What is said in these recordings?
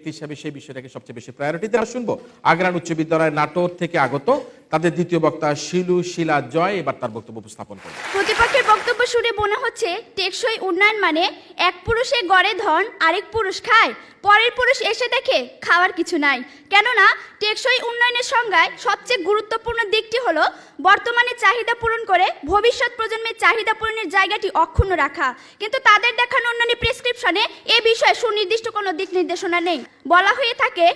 ব্যক্তি হিসাবে সেই বিষয়টাকে সবচেয়ে বেশি প্রায়োরিটি দেওয়া শুনবো। আগ্রান উচ্চ বিদ্যালয়ের নাটোর থেকে আগত তাদের দ্বিতীয় বক্তা শিলা জয় এবার তার বক্তব্য উপস্থাপন করবে। প্রতিপক্ষের বক্তব্য শুনে মনে হচ্ছে টেকসই উন্নয়ন মানে এক পুরুষে গড়ে ধন আরেক পুরুষ খায়, পরের পুরুষ এসে দেখে খাওয়ার কিছু নাই। কেননা টেকসই উন্নয়নের সংজ্ঞায় সবচেয়ে গুরুত্বপূর্ণ দিকটি হলো বর্তমানে চাহিদা পূরণ করে ভবিষ্যৎ প্রজন্মের চাহিদা পূরণের জায়গাটি অক্ষুণ্ণ রাখা। কিন্তু তাদের দেখানো উন্নয়নের প্রেসক্রিপশনে এ বিষয়ে সুনির্দিষ্ট কোনো দিক নির্দেশনা নেই। বলা হয়ে থাকে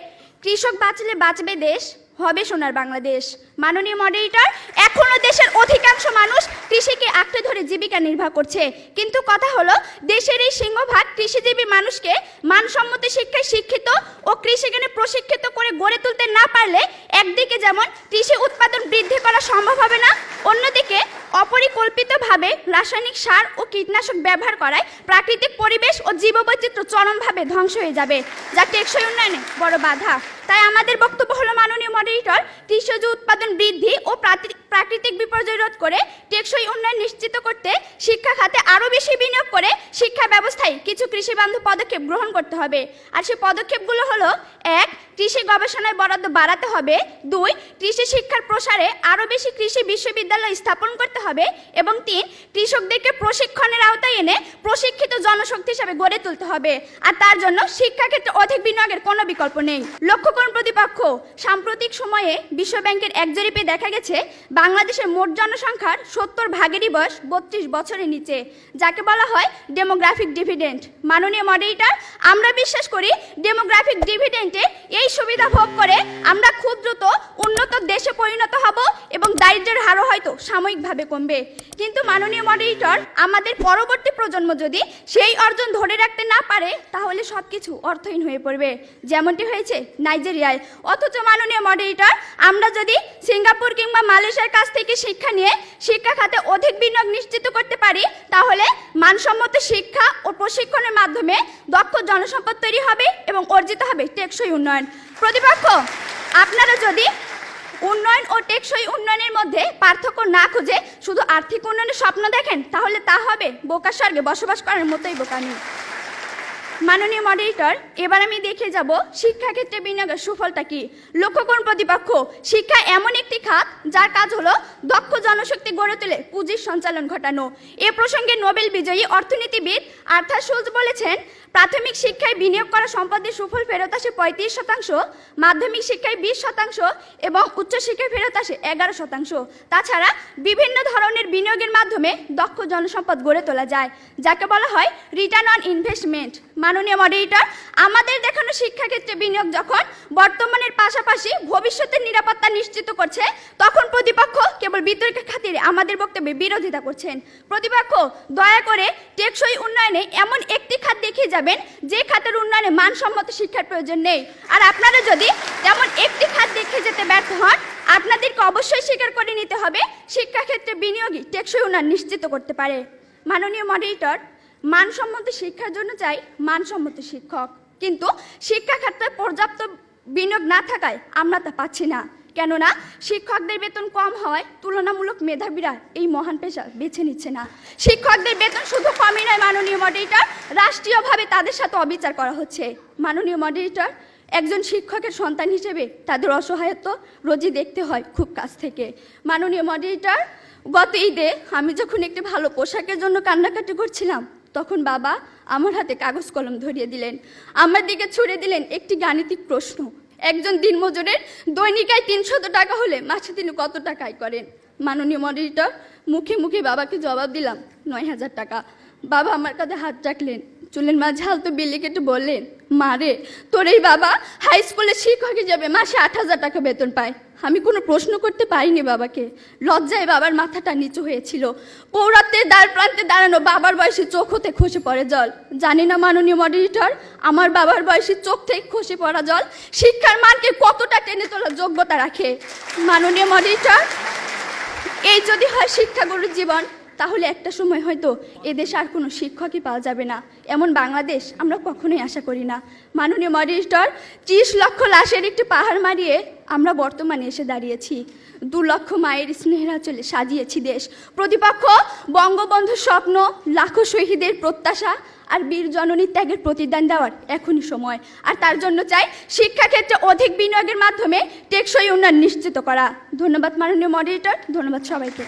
কৃষক বাঁচলে বাঁচবে দেশ, হবে সোনার বাংলাদেশ। মাননীয় মডারেটর, এখনো দেশের অধিকাংশ মানুষ কৃষিকে আঁকড়ে ধরে জীবিকা নির্বাহ করছে, কিন্তু কথা হলো দেশের এই সিংহভাগ কৃষিজীবী মানুষকে মানসম্মত শিক্ষায় শিক্ষিত ও কৃষিজ্ঞানে প্রশিক্ষিত করে গড়ে তুলতে না পারলে একদিকে যেমন কৃষি উৎপাদন বৃদ্ধি করা সম্ভব হবে না, অন্যদিকে অপরিকল্পিতভাবে রাসায়নিক সার ও কীটনাশক ব্যবহার করায় প্রাকৃতিক পরিবেশ ও জীববৈচিত্র্য চরমভাবে ধ্বংস হয়ে যাবে, যা টেকসই উন্নয়নে বড় বাধা। তাই আমাদের বক্তব্য হলো মাননীয় মডারেটর, কৃষিজ উৎপাদন বৃদ্ধি ও প্রাকৃতিক বিপর্যয় রোধ করে টেকসই উন্নয়ন নিশ্চিত করতে শিক্ষা খাতে আরও বেশি বিনিয়োগ করে শিক্ষা ব্যবস্থায় কিছু কৃষিবান্ধব পদক্ষেপ গ্রহণ করতে হবে। আর সেই পদক্ষেপগুলো হলো: 1. কৃষি গবেষণায় বরাদ্দ বাড়াতে হবে। 2. কৃষি শিক্ষার প্রসারে আরও বেশি কৃষি বিশ্ববিদ্যালয় স্থাপন করতে হবে। এবং 3. কৃষকদেরকে প্রশিক্ষণের আওতায় এনে প্রশিক্ষিত জনশক্তি হিসাবে গড়ে তুলতে হবে। আর তার জন্য শিক্ষাক্ষেত্রে অধিক বিনিয়োগের কোনো বিকল্প নেই। লক্ষ্য করুন প্রতিপক্ষ, সাম্প্রতিক সময়ে বিশ্ব ব্যাংকের এক জরিপে দেখা গেছে বাংলাদেশের মোট জনসংখ্যার 70% বয়স 32 বছরের নিচে, যাকে বলা হয় ডেমোগ্রাফিক ডিভিডেন্ড। মাননীয় মডারেটর, আমরা বিশ্বাস করি ডেমোগ্রাফিক ডিভিডেন্টে এই সুবিধা ভোগ করে আমরা খুব দ্রুত উন্নত দেশে পরিণত হব এবং দারিদ্র্যের হারও হয়তো সাময়িকভাবে কমবে। কিন্তু মাননীয় মডারেটর, আমাদের পরবর্তী প্রজন্ম যদি সেই অর্জন ধরে রাখতে না পারে তাহলে সবকিছু অর্থহীন হয়ে পড়বে, যেমনটি হয়েছে নাইজেরিয়ায়। অথচ মাননীয় মডারেটর, আমরা যদি সিঙ্গাপুর কিংবা মালয়েশিয়ার কাছ থেকে শিক্ষা নিয়ে শিক্ষা খাতে অধিক বিনিয়োগ নিশ্চিত করতে পারি, তাহলে মানসম্মত শিক্ষা ও প্রশিক্ষণের মাধ্যমে দক্ষ জনসম্পদ তৈরি হবে এবং অর্জিত হবে টেকসই উন্নয়ন। প্রতিপক্ষ, আপনারা যদি উন্নয়ন ও টেকসই উন্নয়নের মধ্যে পার্থক্য না খুঁজে শুধু আর্থিক উন্নয়নের স্বপ্ন দেখেন, তাহলে তা হবে বোকার স্বর্গে বসবাস করার মতোই বোকামি। মাননীয় মডারেটর, এবার আমি দেখে যাব শিক্ষাক্ষেত্রে বিনিয়োগের সুফলটা কি। লক্ষ্য করুন প্রতিপক্ষ, শিক্ষা এমন একটি খাত যার কাজ হলো দক্ষ জনশক্তি গড়ে তুলে পুঁজির সঞ্চালন ঘটানো। এ প্রসঙ্গে নোবেল বিজয়ী অর্থনীতিবিদ আর্থার শুলজ বলেছেন, প্রাথমিক শিক্ষায় বিনিয়োগ করা সম্পদের সুফল ফেরত আসে 35%, মাধ্যমিক শিক্ষায় 20% এবং উচ্চশিক্ষায় ফেরত আসে 11%। তাছাড়া বিভিন্ন ধরনের বিনিয়োগের মাধ্যমে দক্ষ জনসম্পদ গড়ে তোলা যায়, যাকে বলা হয় রিটার্ন অন ইনভেস্টমেন্ট। মাননীয় মডারেটর, আমাদের দেখানো শিক্ষাক্ষেত্রে বিনিয়োগ যখন বর্তমানের পাশাপাশি ভবিষ্যতের নিরাপত্তা নিশ্চিত করছে, তখন প্রতিপক্ষ কেবল বিতর্কের খাতিরে আমাদের বক্তব্যে বিরোধিতা করছেন। প্রতিপক্ষ, দয়া করে টেকসই উন্নয়নে এমন একটি খাত দেখিয়ে যাবেন যে খাতের উন্নয়নে মানসম্মত শিক্ষার প্রয়োজন নেই। আর আপনারা যদি তেমন একটি খাত দেখিয়ে যেতে ব্যর্থ হন, আপনাদেরকে অবশ্যই স্বীকার করে নিতে হবে শিক্ষাক্ষেত্রে বিনিয়োগই টেকসই উন্নয়ন নিশ্চিত করতে পারে। মাননীয় মডারেটর, মানসম্মত শিক্ষার জন্য চাই মানসম্মত শিক্ষক, কিন্তু শিক্ষা খাতে পর্যাপ্ত বিনিয়োগ না থাকায় আমরা তা পাচ্ছি না। কেননা শিক্ষকদের বেতন কম হওয়ায় তুলনামূলক মেধাবীরা এই মহান পেশা বেছে নিচ্ছে না। শিক্ষকদের বেতন শুধু কমই নয় মাননীয় মডারেটর, রাষ্ট্রীয়ভাবে তাদের সাথে অবিচার করা হচ্ছে। মাননীয় মডারেটর, একজন শিক্ষকের সন্তান হিসেবে তাদের অসহায়ত্ব রোজই দেখতে হয় খুব কাছ থেকে। মাননীয় মডারেটর, গত ঈদে আমি যখন একটি ভালো পোশাকের জন্য কান্নাকাটি করছিলাম, তখন বাবা আমার হাতে কাগজ কলম ধরিয়ে দিলেন, আমার দিকে ছুড়ে দিলেন একটি গাণিতিক প্রশ্ন। একজন দিনমজুরের দৈনিক আয় 300 টাকা হলে মাসে তিনি কত টাকা আয় করেন? মাননীয় মডারেটর, মুখে মুখে বাবাকে জবাব দিলাম 9000 টাকা। বাবা আমার কাঁধে হাত রাখলেন, চুলের মাঝে হালতো বিলি কেটে বললেন, মা রে, তোর এই বাবা হাই স্কুলের শিক্ষক হিসেবে মাসে 8000 টাকা বেতন পায়। আমি কোনো প্রশ্ন করতে পারিনি বাবাকে, লজ্জায় বাবার মাথাটা নিচু হয়েছিল। পৌরাত্বের দ্বার প্রান্তে দাঁড়ানো বাবার বয়সী চোখ হতে খসে পড়ে জল। জানি না মাননীয় মডারেটর, আমার বাবার বয়সী চোখ থেকে খসে পড়া জল শিক্ষার মানকে কতটা টেনে তোলার যোগ্যতা রাখে। মাননীয় মডারেটর, এই যদি হয় শিক্ষাগুরুর জীবন, তাহলে একটা সময় হয়তো এদেশে আর কোনো শিক্ষকই পাওয়া যাবে না। এমন বাংলাদেশ আমরা কখনোই আশা করি না। মাননীয় মডারেটর, 30 লক্ষ লাশের একটি পাহাড় মারিয়ে আমরা বর্তমানে এসে দাঁড়িয়েছি। 2 লক্ষ মায়ের স্নেহের আঁচলে সাজিয়েছি দেশ। প্রতিপক্ষ বঙ্গবন্ধুর স্বপ্ন, লাখো শহীদের প্রত্যাশা আর বীর জননীর ত্যাগের প্রতিদান দেওয়ার এখনই সময়। আর তার জন্য চাই শিক্ষাক্ষেত্রে অধিক বিনিয়োগের মাধ্যমে টেকসই উন্নয়ন নিশ্চিত করা। ধন্যবাদ মাননীয় মডারেটর, ধন্যবাদ সবাইকে।